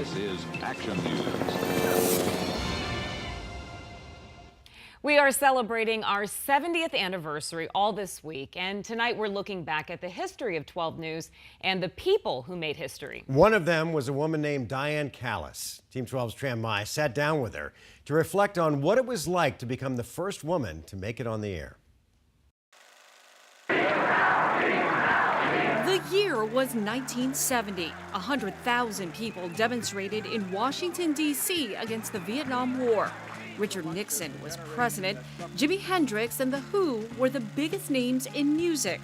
This is Action News. We are celebrating our 70th anniversary all this week, and tonight we're looking back at the history of 12 News and the people who made history. One of them was a woman named Diane Kalas. Team 12's Tram Mai sat down with her to reflect on what it was like to become the first woman to make it on the air. The year was 1970. 100,000 people demonstrated in Washington, D.C. against the Vietnam War. Richard Nixon was president. Jimi Hendrix and The Who were the biggest names in music.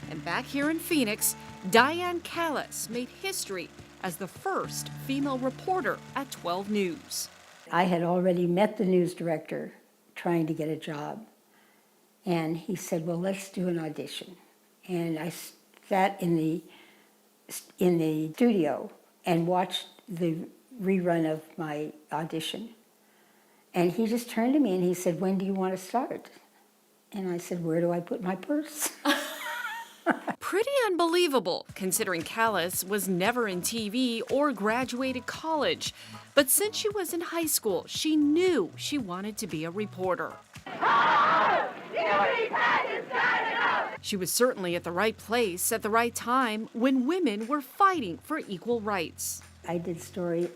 And back here in Phoenix, Diane Kalas made history as the first female reporter at 12 News. I had already met the news director trying to get a job. And he said, well, let's do an audition. And I sat in the studio and watched the rerun of my audition. And he just turned to me and he said, when do you want to start? And I said, where do I put my purse? Pretty unbelievable, considering Kalas was never in TV or graduated college. But since she was in high school, she knew she wanted to be a reporter. She was certainly at the right place at the right time when women were fighting for equal rights. I did stories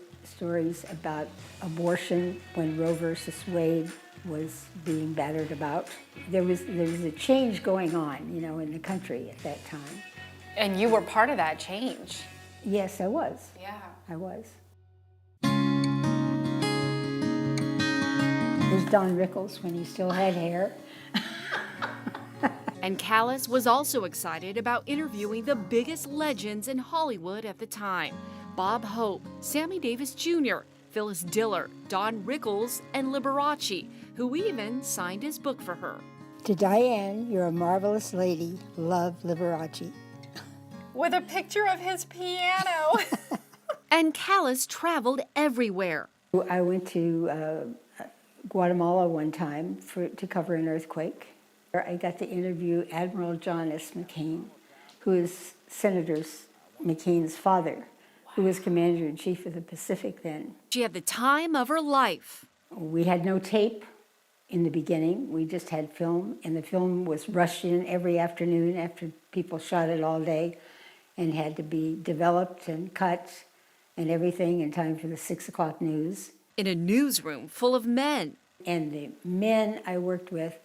about abortion when Roe versus Wade was being battered about. There was a change going on, you know, in the country at that time. And you were part of that change. Yes, I was. Yeah. I was. There's Don Rickles when he still had hair. And Kalas was also excited about interviewing the biggest legends in Hollywood at the time. Bob Hope, Sammy Davis Jr., Phyllis Diller, Don Rickles, and Liberace, who even signed his book for her. To Diane, you're a marvelous lady. Love, Liberace. With a picture of his piano. And Kalas traveled everywhere. I went to Guatemala one time to cover an earthquake. I got to interview Admiral John S. McCain, who is Senator McCain's father, who was Commander-in-Chief of the Pacific then. She had the time of her life. We had no tape in the beginning. We just had film, and the film was rushed in every afternoon after people shot it all day and had to be developed and cut and everything in time for the 6 o'clock news. In a newsroom full of men. And the men I worked with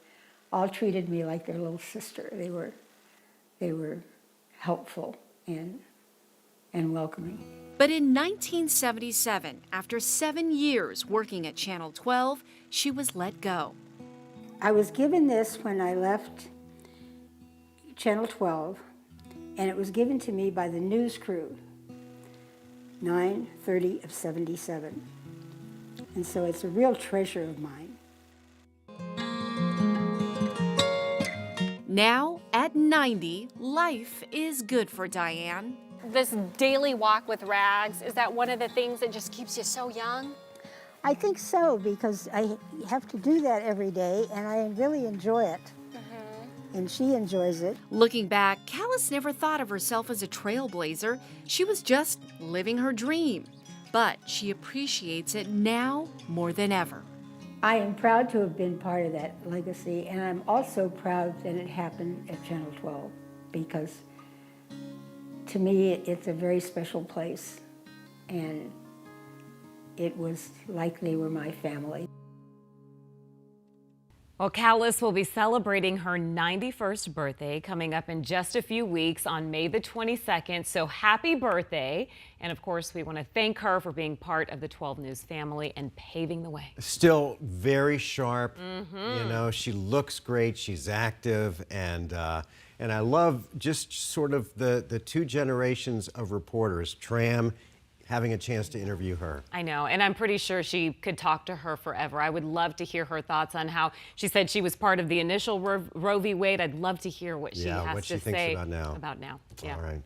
all treated me like their little sister. They were helpful and welcoming. But in 1977, after 7 years working at Channel 12, she was let go. I was given this when I left Channel 12, and it was given to me by the news crew, 9/30 of 77. And so it's a real treasure of mine. Now, at 90, life is good for Diane. This daily walk with rags, is that one of the things that just keeps you so young? I think so, because I have to do that every day, and I really enjoy it. And she enjoys it. Looking back, Kalas never thought of herself as a trailblazer. She was just living her dream. But she appreciates it now more than ever. I am proud to have been part of that legacy, and I'm also proud that it happened at Channel 12, because to me, it's a very special place, and it was like they were my family. Well, Kalas will be celebrating her 91st birthday coming up in just a few weeks on May the 22nd. So happy birthday. And of course, we want to thank her for being part of the 12 News family and paving the way. Still very sharp. You know, she looks great. She's active. And I love just sort of the two generations of reporters, Tram, having a chance to interview her. I know, and I'm pretty sure she could talk to her forever. I would love to hear her thoughts on how she said she was part of the initial Roe v. Wade. I'd love to hear what she has what to she thinks say about now. Yeah. All right.